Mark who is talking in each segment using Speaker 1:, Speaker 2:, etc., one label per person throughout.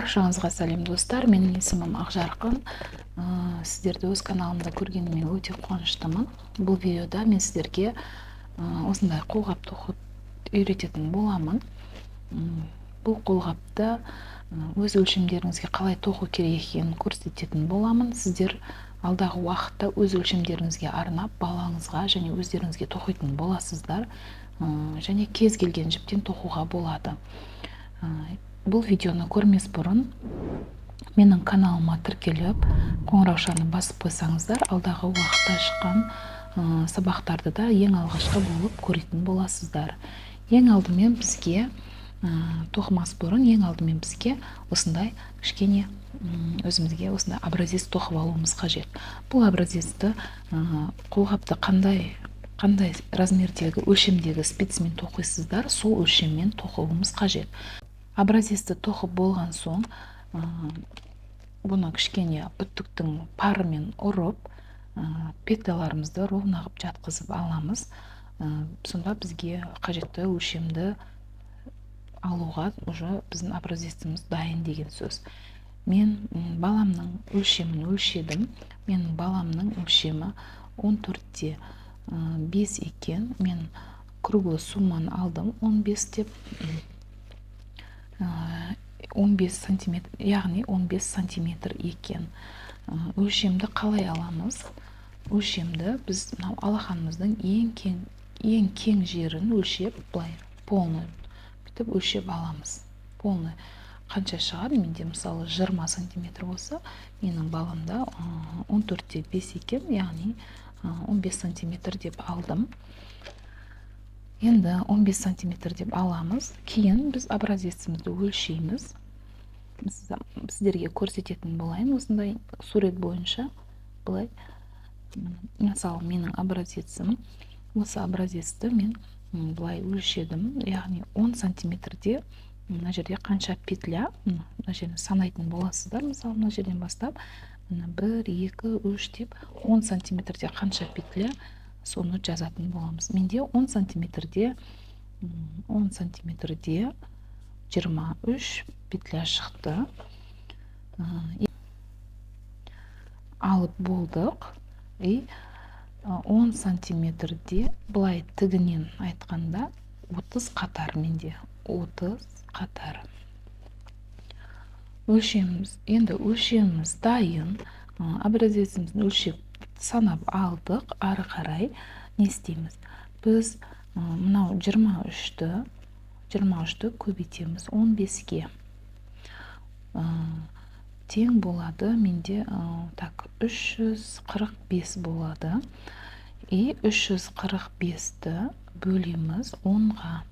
Speaker 1: Баршаңызға сәлем достар, менің есімім Ақжарқын. Сіздерді өз каналымда көргеніме өте қуаныштымын. Бұл видеода мен сіздерге осындай қолғап тоқып үйрететін боламын. Бұл қолғапты өз өлшемдеріңізге қалай тоқу керек екенін көрсететін боламын. Сіздер алдағы уақытта өз өлшемдеріңізге арнап, балаңызға және өздеріңізге тоқитын боласыздар. Және кез келген жіптен тоқуға болады. Бұл видеоны көрмес бұрын менің каналыма тіркеліп, қоңыраушаны басып қойсаңыздар, алдағы уақытта шыққан сабақтарды да ең алғашқы болып көретін боласыздар. Ең алдымен бізге тоқымас бұрын, ең алдымен бізге осындай кішкене өзімізге осындай образец тоқып алуымыз қажет. Бұл образецті қолғапты қандай размердегі, өлшемдегі спицмен тоқисыздар, сол өлшеммен тоқуымыз қажет. Образецті тоқып болған соң, бұны кішкене үттіктің парымен ұрып, петаларымызды ровно қылып жатқызып аламыз. Сонда бізге қажетті өлшемді алуға уже біздің образеціміз дайын деген сөз. Мен баламның өлшемін өлшедім. Менің баламның өлшемі 14-те 5 екен. Мен круглый сумманы алдым, 15 деп 15 сантиметр, яғни 15 сантиметр екен. Өлшемді қалай аламыз? Өлшемді біз алақанымыздың ең кең жерін өлшеп, былай полный бүйтіп өлшеп аламыз. Полный қанша шығады? Менде мысалы 20 сантиметр болса, менің баламда 14-те 5 екен, яғни 15 сантиметр деп алдым. Енді 15 сантиметр деп аламыз. Кейін біз образецімізді өлшейміз. Сіздерге көрсететін болайын осындай сурет бойынша. Былай, мысалы, менің образецім. Осы образецті мен былай өлшедім. Яғни 10 сантиметрде мына жерде қанша петля, мына жерден санайтын боласыздар. Мысалы, мына жерден бастап 1, 2, 3 деп 10 сантиметрде қанша петля, соны жазатын боламыз. Менде 10 сантиметрде 23 петля шықты. Алып болдық. 10 сантиметрде былай тігінен айтқанда 30 қатар менде. 30 қатар. Өлшеміміз, енді өлшеміміз дайын. Образецімізді өлшеп санап алдық. Ары қарай не істейміз? Біз мынау 23-ті көбейтеміз 15-ке. Тең болады. Менде 345 болады. 345-ті бөлеміз 10-ға.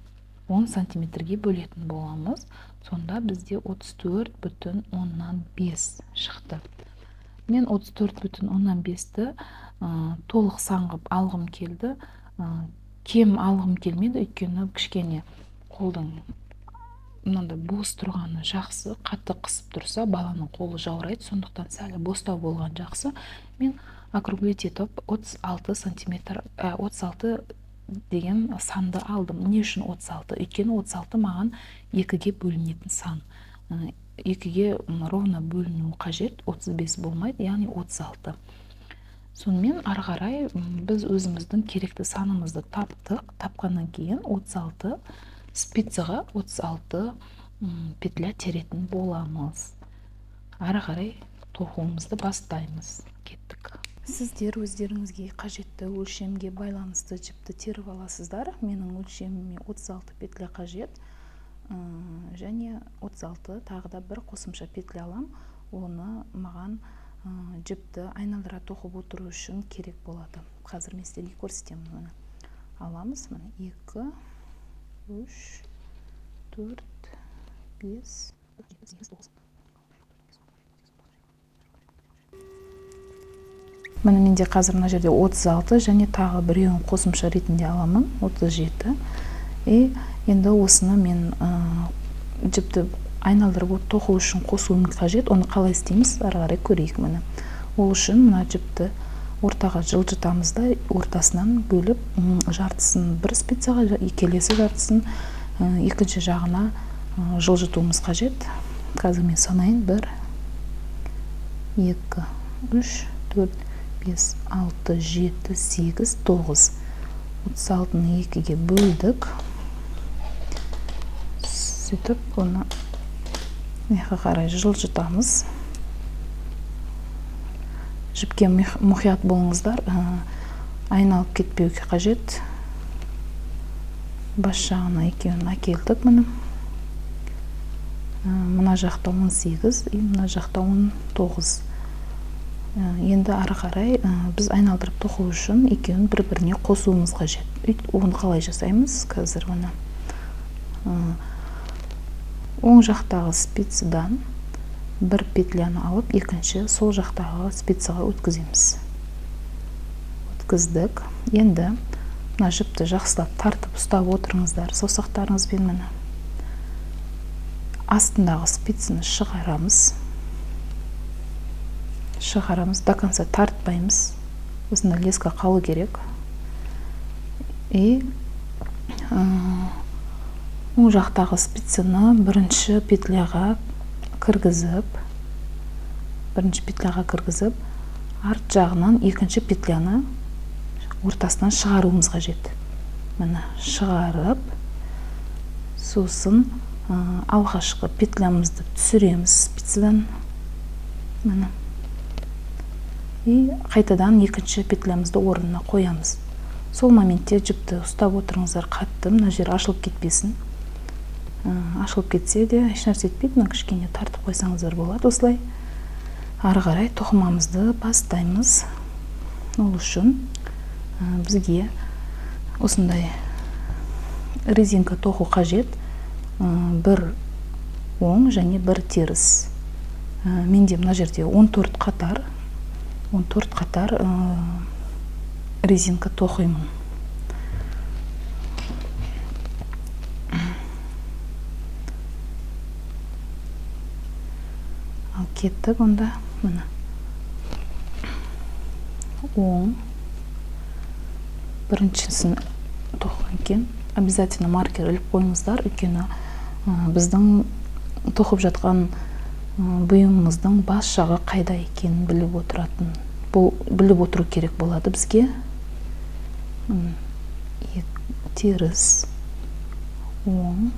Speaker 1: 10 сантиметрге бөлетін боламыз. Сонда бізде 34,5 шықты. Мен 34,5-ті толық саңғып алғым келді. Кем алғым келмеді, өйткені кішкене қолдың мынандай бос тұрғаны жақсы. Қатты қысып тұрса, баланың қолы жаурайды, сондықтан сәл бостау болған жақсы. Мен округлить етіп 36 сантиметр, 36 деген санды алдым. Не үшін 36? Өйткені 36 маған 2-ге бөлінетін сан. 2-ге ровно бөліну қажет, 35 болмайды, яғни 36. Сонымен ары қарай біз өзіміздің керекті санымызды таптық. Тапқаннан кейін 36 спицаға 36 петля теретін боламыз. Ары қарай тоқуымызды бастаймыз. Кеттік. Сіздер өздеріңізге қажетті өлшемге байланысты жіпті теріп аласыздар. Менің өлшеміме 36 петля қажет. Және 36 тағы да бір қосымша петля алам. Оны маған жіпті айналдыра тоқып отыру үшін керек болады. Қазір мен сіздерге көрсетемін. Аламыз. 2, 3, 4, 5. Міне менде қазір мына жерде 36 және тағы біреуін қосымша ретінде аламын. 37. Енді осыны мен жіпті айналдырып тоқу үшін қосуым қажет. Оны қалай істейміз? Ары қарай көрейік міне. Ол үшін мына жіпті ортаға жылжытамыз да, ортасынан бөліп, жартысын бір спицаға, келесі жартысын екінші жағына жылжытуымыз қажет. Қазір мен санайын: 1 2 3 4 5 6 7 8 9. 36-ны 2-ге бөлдік. Сөйтіп, оны меха қарай жылжытамыз. Жіпке мұқият болыңыздар, айналып кетпеуге қажет. Бас жағына екеуін әкелдік мұны. Мына жақта 18, мына жақта 19. Енді ары қарай біз айналдырып тоқу үшін екеуін бір-біріне қосуымыз қажет. Оны қалай жасаймыз? Қазір оны оң жақтағы спицадан бір петляны алып, екінші сол жақтағы спицаға өткіземіз. Өткіздік. Енді мына жіпті жақсылап тартып ұстап отырыңыздар саусақтарыңызбен. Міне астындағы спицаны шығарамыз. До конца тартпаймыз. Осында леска қалу керек. И оң жақтағы спицаны бірінші петляға кіргізіп, арт жағынан екінші петляны ортасынан шығаруымыз қажет. Міне шығарып, сосын алғашқы петлямызды түсіреміз спицадан. Міне. И қайтадан екінші петлямызды орнына қоямыз. Сол моментте жіпті ұстап отырыңыздар қатты, мына жер ашылып кетпесін. Ашылып кетсе де ешнәрсе етпейді, кішкене тартып қойсаңыздар болады. Осылай ары қарай тоқымамызды бастаймыз. Ол үшін бізге осындай резинка тоқу қажет. Бір оң және бір теріс. Менде мына жерде 14 қатар резинка тоқимын. Ал кеттік онда. Міне оң біріншісін тоқыған екен. Обязательно маркер іліп қойыңыздар, өйткені біздің тоқып жатқан бұйымымыздың бас жағы қайда екенін біліп отыру керек болады бізге. Теріс, оң,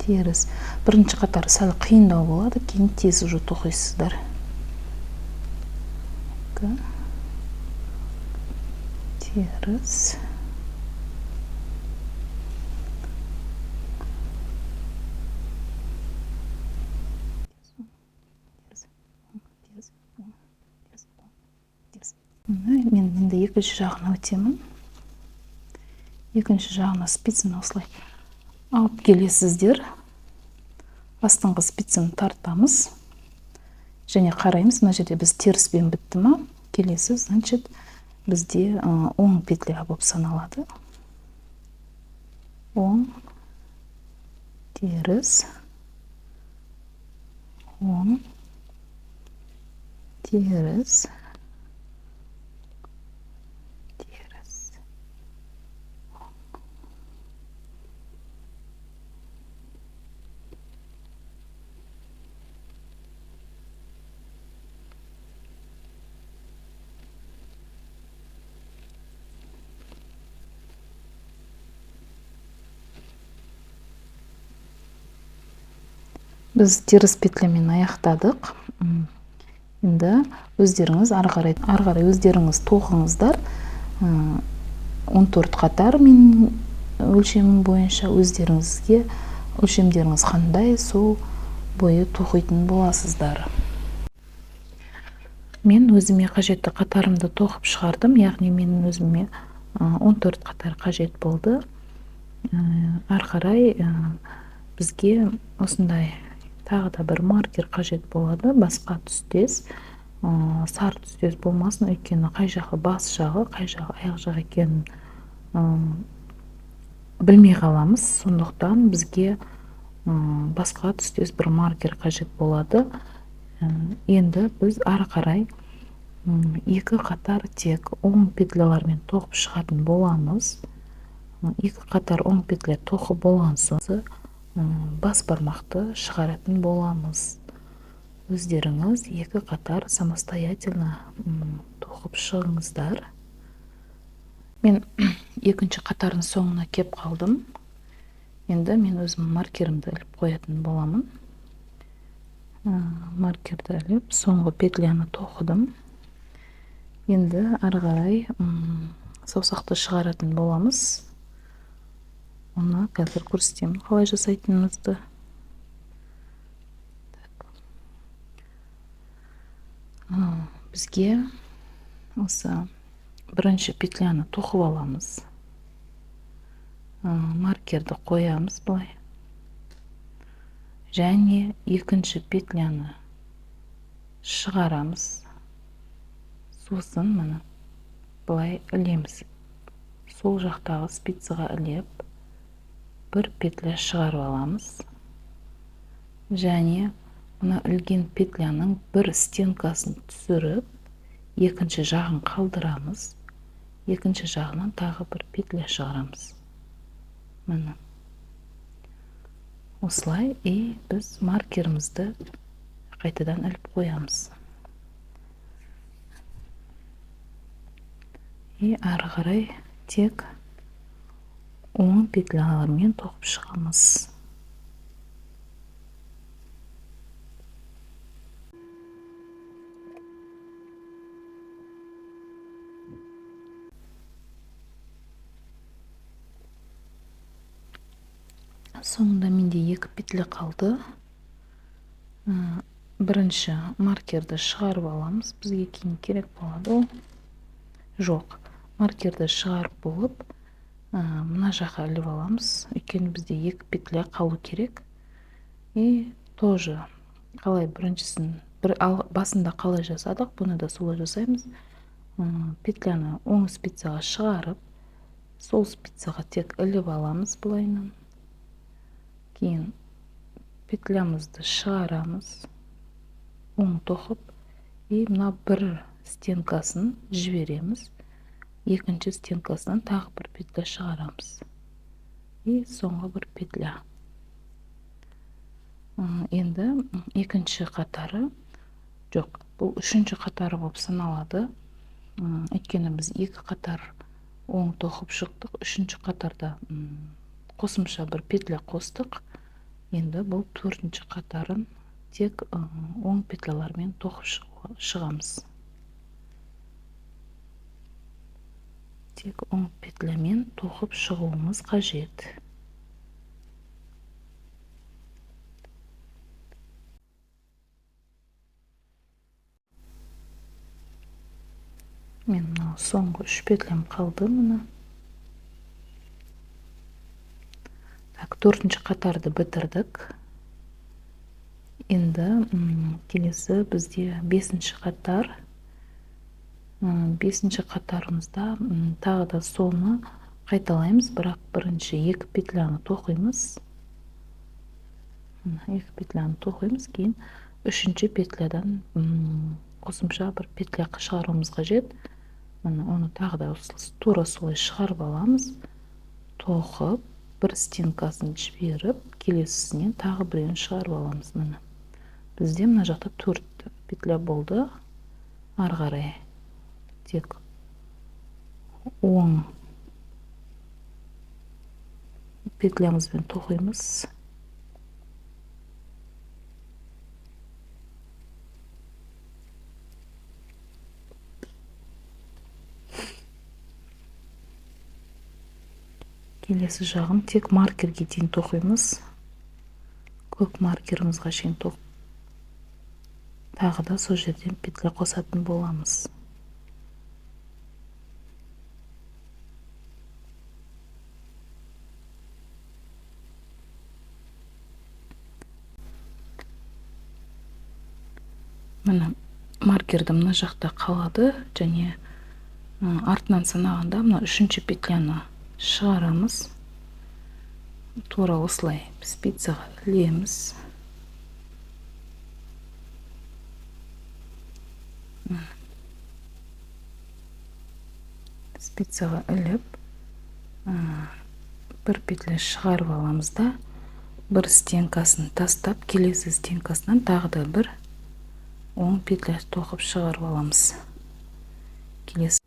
Speaker 1: теріс. Бірінші қатары сәл қиындау болады, кейін тез уже тоқисыздар. Теріс. Мен енді екінші жағына өтемін. Екінші жағына спицаны осылай алып келесіздер. Астыңғы спицаны тартамыз. Және қараймыз, мына жерде біз теріспен бітті ма? Келесі, значит, бізде оң петля болып саналады. Оң, теріс, оң, теріс, теріс. Біз теріс петлямен аяқтадық. Енді өздеріңіз ары қарай өздеріңіз тоқыңыздар. 14 қатар мен өлшемім бойынша, өздеріңізге өлшемдеріңіз қандай, сол бойы тоқитын боласыздар. Мен өзіме қажетті қатарымды тоқып шығардым, яғни мен өзіме 14 қатар қажет болды. Ары қарай бізге осындай тағы да бір маркер қажет болады, басқа түстес, сары түстес болмасын, өйткені қай жағы бас жағы, қай жағы аяқ жағы екенін білмей қаламыз. Сондықтан бізге басқа түстес бір маркер қажет болады. Енді біз ары қарай екі қатар тек оң петлялармен тоқып шығатын боламыз. Екі қатар оң петля тоқып болған соң бас бармақты шығаратын боламыз. Өздеріңіз екі қатар самостоятельно тоқып шығыңыздар. Мен екінші қатардың соңына кеп қалдым. Енді мен өзім маркерімді іліп қоятын боламын. Маркерді іліп, соңғы петляны тоқыдым. Енді ары қарай саусақты шығаратын боламыз. Оны қазір көрсетемін қалай жасайтынымызды. Бізге осы бірінші петляны тоқып аламыз. Маркерді қоямыз былай. Және екінші петляны шығарамыз. Сосын мұны былай ілеміз. Сол жақтағы спицаға ілеп, бір петля шығарып аламыз. Және мұны ілген петляның бір стенкасын түсіріп, екінші жағын қалдырамыз. Екінші жағынан тағы бір петля шығарамыз. Мұны. Осылай, біз маркерімізді қайтадан іліп қоямыз. Ары қарай тек оң петлялармен тоқып шығамыз. Соңында менде екі петля қалды. Бірінші маркерді шығарып аламыз. Бізге кейін керек болады ол. Жоқ. Маркерді шығарып болып, мына жаққа іліп аламыз. Өйткені бізде екі петля қалу керек. Тоже қалай біріншісін, басында қалай жасадық, бұны да солай жасаймыз. Петляны оң спицаға шығарып, сол спицаға тек іліп аламыз бұлайынан. Кейін петлямызды шығарамыз, оң тоқып, мына бір стенкасын жібереміз. Екінші стенкасынан тағы бір петля шығарамыз. Соңғы бір петля. Енді екінші қатары, жоқ, бұл үшінші қатары болып саналады. Өйткені біз екі қатар оң тоқып шықтық. Үшінші қатарда қосымша бір петля қостық. Енді бұл төртінші қатарын тек оң петлялармен тоқып шығамыз. Тек оң петлямен тоқып шығуымыз қажет. Мен соңғы үш петлям қалды мұны. Төртінші қатарды бітірдік. Енді келесі бізде бесінші қатар. Бесінші қатарымызда тағы да соны қайталаймыз, бірақ бірінші екі петляны тоқимыз. Екі петляны тоқимыз, кейін үшінші петлядан қосымша бір петля шығаруымыз қажет. Оны тағы да тура солай шығарып аламыз. Тоқып, бір стенкасын жіберіп, келесісінен тағы біреуін шығарып аламыз. Бізде мына жақта 4 петля болды. Ары қарай тек оң петлямызбен тоқимыз. Келесі жағын тек маркерге дейін тоқимыз. Көк маркерімізға шейін тоқып, тағы да сол жерден петля қосатын боламыз. Мына маркерді мына жақта қалады, және артынан санағанда мына үшінші петляны шығарамыз. Тура осылай спицаға ілеміз. Спицаға іліп, бір петля шығарып аламыз да, бір стенкасын тастап, келесі стенкасынан тағы да бір 10 петля тоқып шығарып аламыз. Келесі.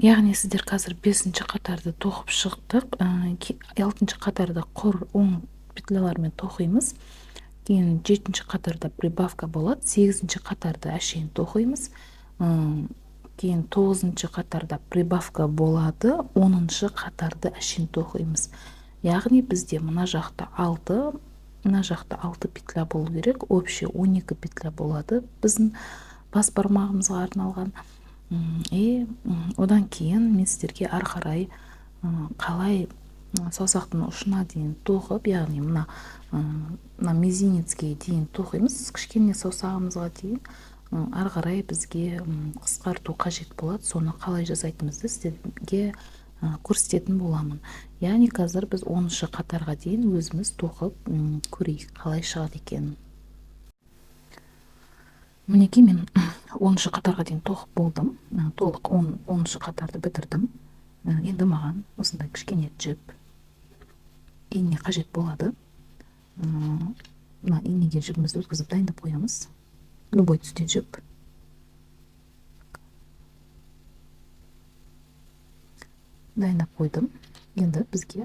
Speaker 1: Яғни сіздер қазір 5-ші қатарды тоқып шықтық. 6-ші қатарда құр 10 петлялармен тоқимыз. Кейін 7-ші қатарда прибавка болады. 8-ші қатарда әшейін тоқимыз. Кейін 9-ші қатарда прибавка болады. 10-ші қатарды әшейін тоқимыз. Яғни бізде мына жақта 6, мына жақта 6 петля болу керек. Общий 12 петля болады біздің бас бармағымызға арналған. Одан кейін мен сіздерге ары қарай қалай саусақтың ұшына дейін тоқып, яғни мына мизинецке дейін тоқимыз, кішкене саусағымызға дейін. Ары қарай бізге қысқарту қажет болады. Соны қалай жасайтынымызды сіздерге көрсететін боламын. Яғни қазір біз 10-шы қатарға дейін өзіміз тоқып көрейік, қалай шығады екенін. Мінекей мен 10-шы қатарға дейін тоқып болдым. Толық 10-шы қатарды бітірдім. Енді маған осындай кішкене жіп, ине қажет болады. Мына инеге жібімізді өткізіп дайындап қоямыз. Любой түсте жіп. Дайындап қойдым. Енді бізге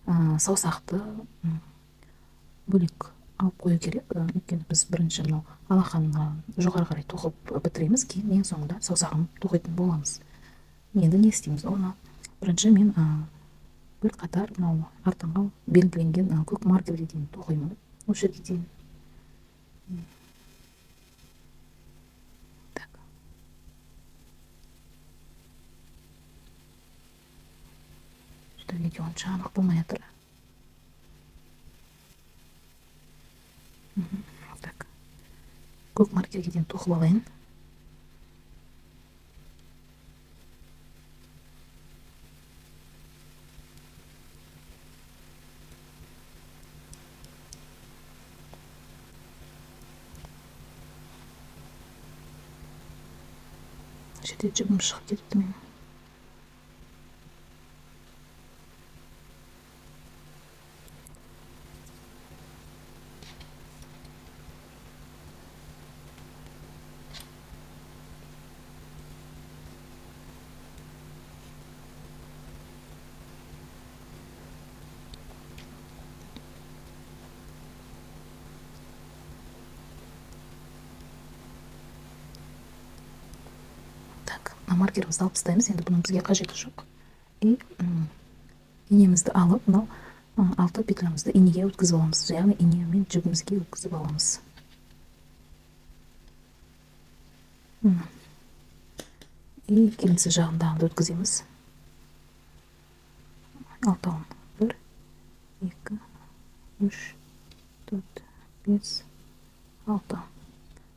Speaker 1: саусақты бөлек алып қою керек. Өйткені біз бірінші мынау алақанға жоғары қарай тоқып бітіреміз, кейін ең соңында саусағын тоқитын боламыз. Енді не істейміз? Оны бірінші мен бір қатар мынау артыңға белгіленген көк маркерге дейін тоқимын. Осы жерге дейін. Что видео онша анық болмай жатыр. Так. Көк маркерге дейін тоқып алайын. Жерде жібім шығып кетіпті менің. Маркерімізді алып тастаймыз. Енді бұның бізге қажеті жоқ. Инемізді алып, мынау 6 петлямызды инеге өткізіп аламыз. Яғни инемен жібімізге өткізіп аламыз. Келесі жағындағынды өткіземіз. 6-ын 1, 2, 3, 4, 5, 6.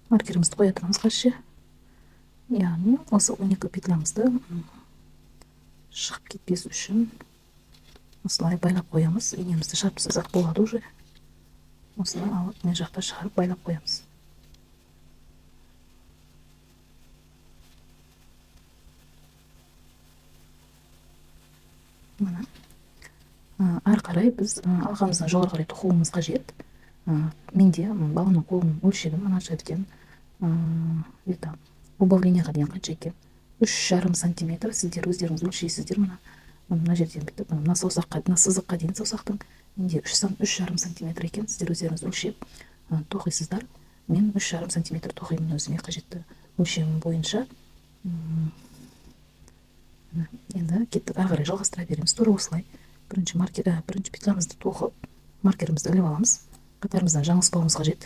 Speaker 1: Маркерімізді қоя тұрамыз қарсы. Яғни осы 12 петлямызды шығып кетпес үшін осылай байлап қоямыз. Инемізді шарпысақ болады уже. Осыны алып мен жақта шығарып байлап қоямыз. Ары қарай біз алғамыздан жоғары қарай тоқуымыз қажет. Менде баланың қолын өлшедім, ана жерден убавленияға дейін қанша екен? 3,5 сантиметр. Сіздер өздеріңіз өлшейсіздер. Мына жерден бітіп, мына саусаққа, мына сызыққа дейін саусақтың менде 3,5 сантиметр екен. Сіздер өздеріңіз өлшеп тоқисыздар. Мен 3,5 сантиметр тоқимын өзіме қажетті өлшемім бойынша. Енді кеттік, ары қарай жалғастыра береміз. Тура осылай бірінші петлямызды тоқып, маркерімізді іліп аламыз. Қатарымыздан жаңылыспауымыз қажет.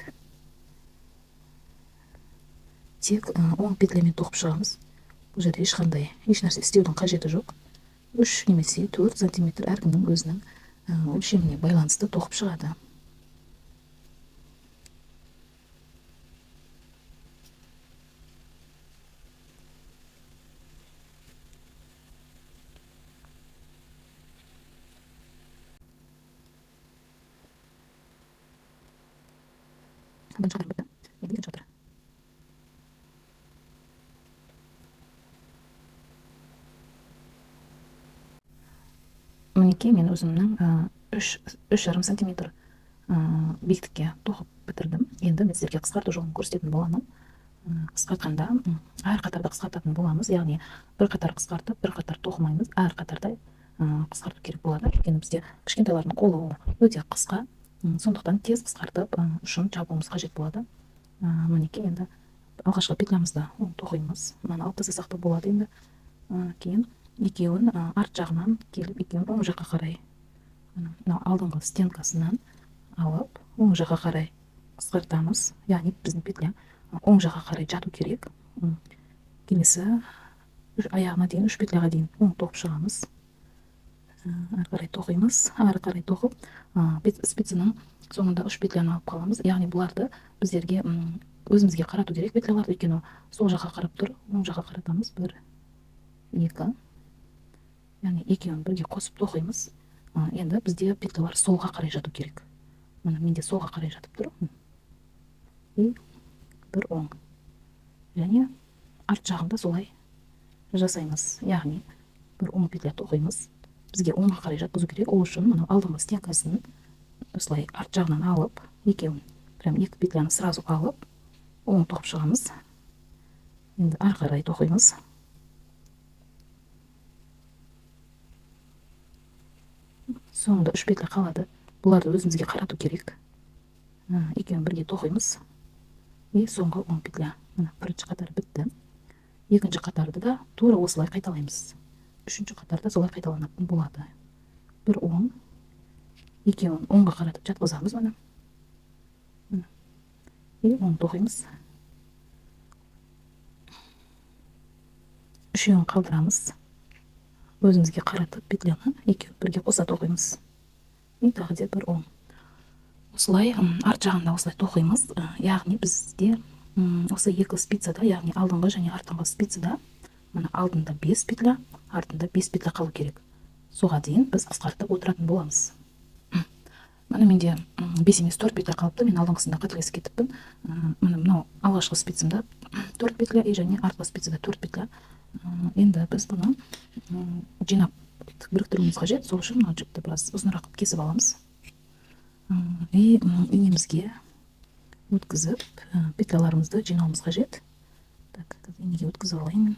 Speaker 1: Тек 10 петлямен тоқып шығамыз. Бұл жерде еш нәрсе істеудің қажеті жоқ. 3 немесе 4 сантиметр әркімнің өзінің өлшеміне байланысты тоқып шығады. Бірінші қатар бітті. Енді екінші қатар. Мінекей мен өзімнің 3,5 сантиметр биіктікке тоқып бітірдім. Енді мен сіздерге қысқарту жолын көрсететін боламын. Қысқартқанда әр қатарда қысқартатын боламыз, яғни бір қатар қысқартып, бір қатар тоқымаймыз, әр қатарда қысқарту керек болады. Өйткені бізде кішкентайлардың қолы өте қысқа, сондықтан тез қысқартып ұшын жабуымыз қажет болады. Мінекей, енді алғашқы петлямызды тоқимыз. Мынаны алып тастасақ та болады. Енді кейін екеуін арт жағынан келіп, екеуін оң жаққа қарай, мынау алдыңғы стенкасынан алып, оң жаққа қарай қысқартамыз. Яғни біздің петля оң жаққа қарай жату керек. Келесі аяғына дейін, 3 петляға дейін оң тоқып шығамыз. Ары қарай тоқимыз. Ары қарай тоқып, спицаның соңында 3 петляны алып қаламыз. Яғни бұларды біздерге өзімізге қарату керек петляларды, өйткені сол жаққа қарап тұр, оң жаққа қаратамыз. 1, 2, яғни екеуін бірге қосып тоқимыз. Енді бізде петлялар солға қарай жату керек. Мына менде солға қарай жатып тұр. И бір оң. Және арт жағында солай жасаймыз. Яғни бір оң петля тоқимыз. Бізге оңға қарай жатқызу керек. Ол үшін мына алдыңғы стенкасын осылай арт жағынан алып, екеуін, прям 2 петляны сразу алып, оң тоқып шығамыз. Енді ары қарай тоқимыз. Соңында 3 петля қалады. Бұларды өзімізге қарату керек. Екеуін бірге тоқимыз. И соңғы 10 петля. Бірінші қатар бітті. Екінші қатарды да тура осылай қайталаймыз. Үшінші қатарда солай қайталанатын болады. Бір оң, екеуін оңға қаратып жатқызамыз. И оң тоқимыз. Үшеуін қалдырамыз. Өзімізге қаратып петляны екеуін бірге қоса тоқимыз. И тағы да бір оң. Осылай арт жағында осылай тоқимыз. Яғни бізде осы екі спицада, яғни алдыңғы және артыңғы спицада, мына алдында 5 петля, артында 5 петля қалу керек. Соға дейін біз қысқартып отыратын боламыз. Мына менде 5 емес 4 петля қалыпты. Мен алдыңғысында қателесіп кетіппін. Мынау алғашқы спицымда 4 петля, және артқы спицада 4 петля. Енді біз бұны жинап біріктіруіміз қажет. Сол үшін мына жіпті біраз ұзынырақ кесіп аламыз. И инемізге өткізіп, петляларымызды жинауымыз қажет. Так, инеге өткізіп алайын.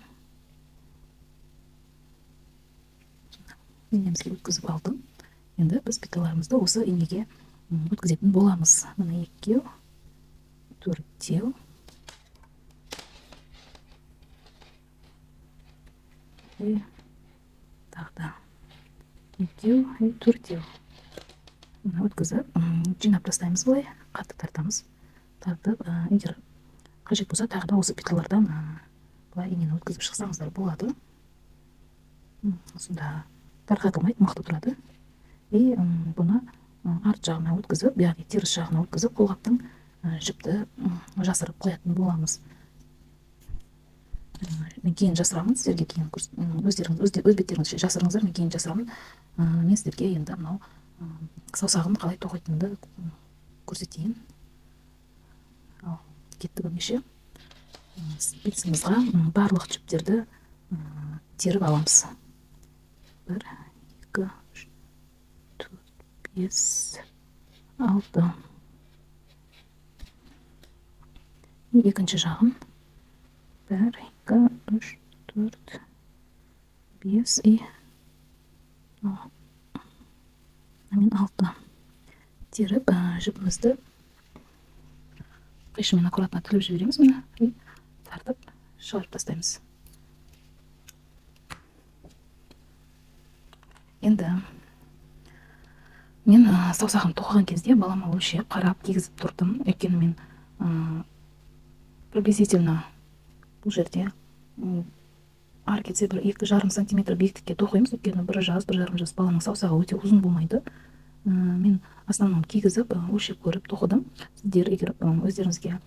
Speaker 1: Инемізге өткізіп алдым. Енді біз петляларымызды осы инеге өткізетін боламыз. Мына 2, 4, и тағы да 2, 4. Өткізіп, жинап тастаймыз былай, қатты тартамыз. Тартып, егер қажет болса, тағы да осы петлялардан былай инені өткізіп шықсаңыздар болады. Сонда тарқатылмайды, мықты тұрады. И бұны арт жағына өткізіп, яғни теріс жағына өткізіп, қолғаптың жіпті жасырып қоятын боламыз. Мен кейін жасырамын, сіздерге кейін өз беттеріңізше жасырыңыздар, мен кейін жасырамын. Мен сіздерге енді мынау саусағын қалай тоқитынды көрсетейін. Кетті бірнеше. Спицамызға барлық жіптерді теріп аламыз. 1, 2, 3, 4, 5, 6. Екінші жағын 1, 2, 3, 4, 5 и 6 теріп, жіпімізді қайшымен аккуратно тіліп жібереміз. Міне, тартып шығарып тастаймыз. Енді мен саусағын тоқыған кезде балама өлшеп қарап кигізіп тұрдым. Өйткені мен приблизительно бұл жерде ары кетсе бір 2,5 сантиметр биіктікке тоқимыз. Өйткені 1,5 жас баланың саусағы өте ұзын болмайды. Мен основном кигізіп, өлшеп көріп тоқыдым. Сіздер егер өздеріңізге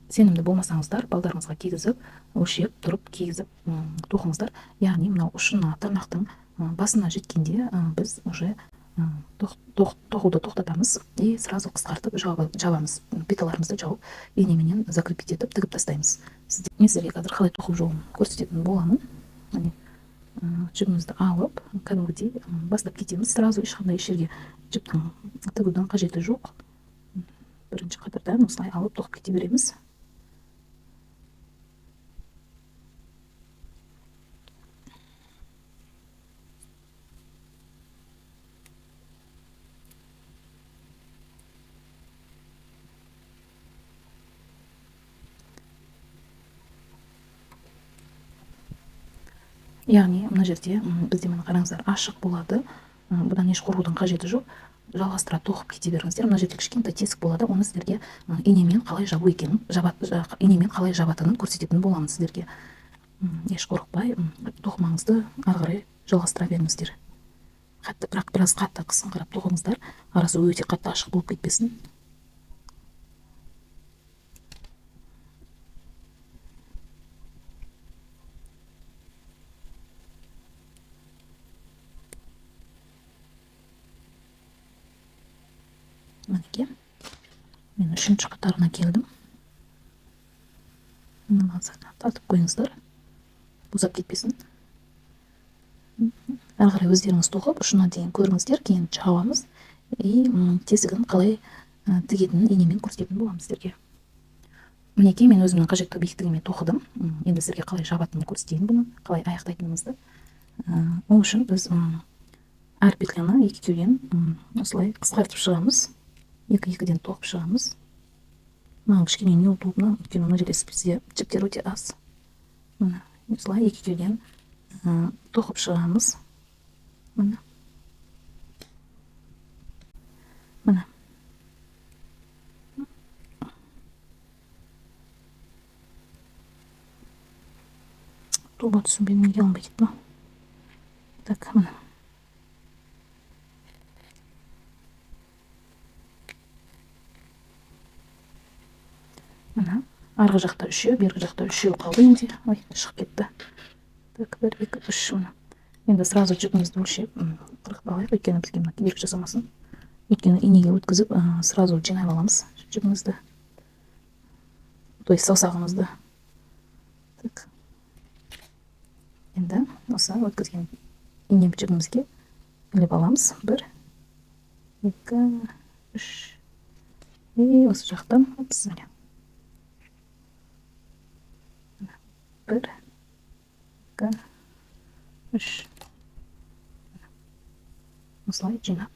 Speaker 1: сенімді болмасаңыздар, балдарыңызға кигізіп, өлшеп тұрып кигізіп тоқыңыздар. Яғни мынау ұшына, тырнақтың басына жеткенде біз уже тоқуды тоқтатамыз и сразу қысқартып жабамыз. Петляларымызды жауып, инеменен закрепить етіп, тігіп тастаймыз. Мен сіздерге қазір қалай тоқып жолын көрсететін боламын. жібімізді алып кәдімгідей бастап кетеміз. Сразу ешқандай еш жерге жіптің тігудің қажеті жоқ. Бірінші қатардан осылай алып тоқып кете береміз. Яғни мына жерде бізде міне қараңыздар ашық болады. Бұдан еш қорғаудың қажеті жоқ. Жалғастыра тоқып кете беріңіздер. Мына жерде кішкентай тесік болады. Оны сіздерге инемен қалай жабу екенін, инемен қалай жабатынын көрсететін боламын сіздерге. Еш қорықпай тоқымаңызды ары қарай жалғастыра беріңіздер. Бірақ біраз қатты қысыңқырап тоқыңыздар. Арасы өте қатты ашық болып кетпесін. Мінекей, мен үшінші қатарына келдім. Татып қойыңыздар, босап кетпесін. Ары қарай өздеріңіз тоқып, ұшына дейін көріңіздер, кейін жабамыз. Тесігін қалай тігетінін инемен көрсететін боламын сіздерге. Мінекей, мен өзімнің қажетті биіктігіме тоқыдым. Енді сіздерге қалай жабатынын көрсетейін бұны, қалай аяқтайтынымызды. Ол үшін біз әр петляны екі кеуден осылай қысқартып шығамыз. Екі-екіден тоқып шығамыз. Маған кішкене неудобно, өйткені мына жерде бізде жіптер өте аз. Міне, осылай екі кеуден тоқып шығамыз. Міне. Міне. Туба түсінбедім, неге алынбай кетті ма? Так, міне. Арғы жақта үшеу, бергі жақта үшеу қалды енді. Ой, шығып кетті. Так, 1, 2, 3. Енді сразу жібімізді өлшеп қырқып алайық, өйткені бізге мына кедергі жасамасын. Өйткені инеге өткізіп, сразу жинай аламыз жібімізді. То есть саусағымызды. Так. Енді осы өткізген ине жібімізге іліп аламыз. 1, 2, 3. И осы жақтан міне. 1, 2, 3. Осылай жинап.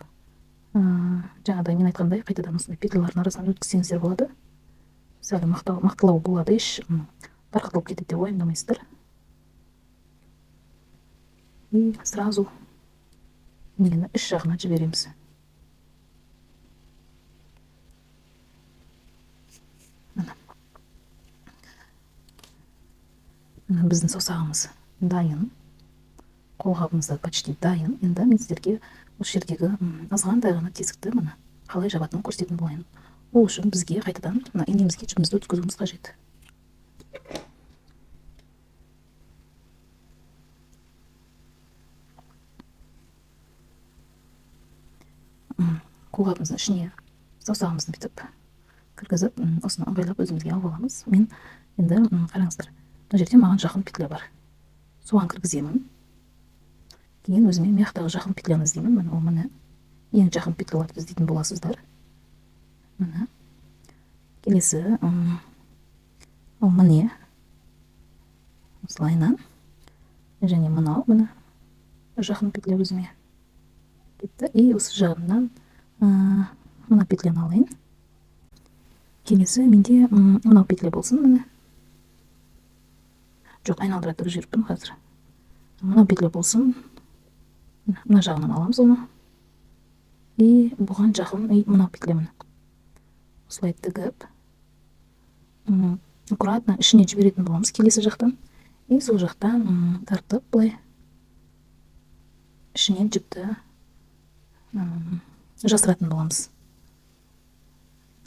Speaker 1: Жаңадай мен айтқандай, қайтадан осындай петлялардың арасынан өткізсеңіздер болады. Сәл мықтылау болады, еш тарқатылып кетеді деп уайымдамайсыздар. И сразу инені іш жағына жібереміз. Біздің саусағымыз дайын, қолғабымыз да почти дайын. Енді мен сіздерге осы жердегі азғандай ғана тесікті қалай жабатынын көрсететін болайын. Ол үшін бізге қайтадан инемізге жібімізді өткізуіміз қажет. Қолғабымыздың ішіне саусағымызды бүйтіп кіргізіп, осыны ыңғайлап өзімізге алып аламыз. Мен енді қараңыздар. Мына жерде маған жақын петля бар. Соған кіргіземін. Кейін өзіме мияқтағы жақын петляны іздеймін. Міне, ол міне ең жақын петляларды іздейтін боласыздар. Міне. Келесі, ол міне. Осылайынан. Және мынау міне жақын петля өзіме кетті. И осы жағымнан мына петляны алайын. Келесі менде мынау петля болсын, міне. Жоқ, айналдыра тігіп жүріппін қазір. Мынау петля болсын. Мына жағынан аламыз оны. И бұған жақын мынау петля міне. Осылай тігіп. Аккуратно ішіне жіберетін боламыз келесі жақтан. И сол жақтан тартып былай ішінен жіпті жасыратын боламыз.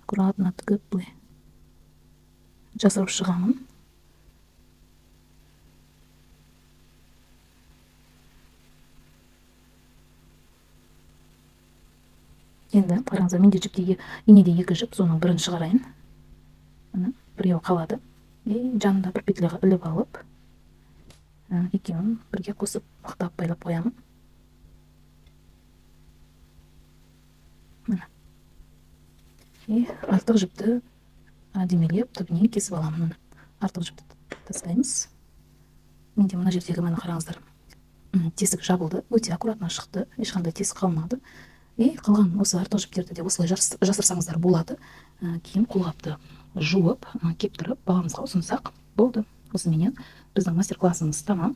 Speaker 1: Аккуратно тігіп былай жасырып шығамын. Енді қараңыздар, менде жіптегі инеде 2 жіп, соның бірін шығарайын. Біреу қалады. И жанында бір петляға іліп алып, екеуін бірге қосып мықтап байлап қоямын. Міне. И артық жіпті әдемелеп түбіне кесіп аламын. Артық жіпті тастаймыз. Менде мына жердегі міне қараңыздар, тесік жабылды, өте аккуратно шықты, ешқандай тесік қалмады. И қалған осы артық жіптерді де осылай жасырсаңыздар болады. Кейін қолғапты жуып, кептіріп, баламызға ұсынсақ болды. Осыменен біздің мастер-классымыз тамам.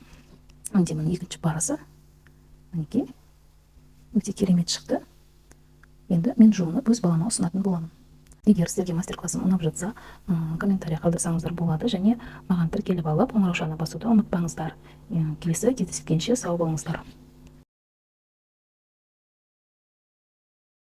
Speaker 1: Менде міне екінші парасы. Мінекей, өте керемет шықты. Енді мен жуынып өз балама ұсынатын боламын. Егер сіздерге мастер-классым ұнап жатса, комментарий қалдырсаңыздар болады, және маған тіркеліп алып, қоңыраушаны басуды ұмытпаңыздар. Келесі кездескенше сау болыңыздар.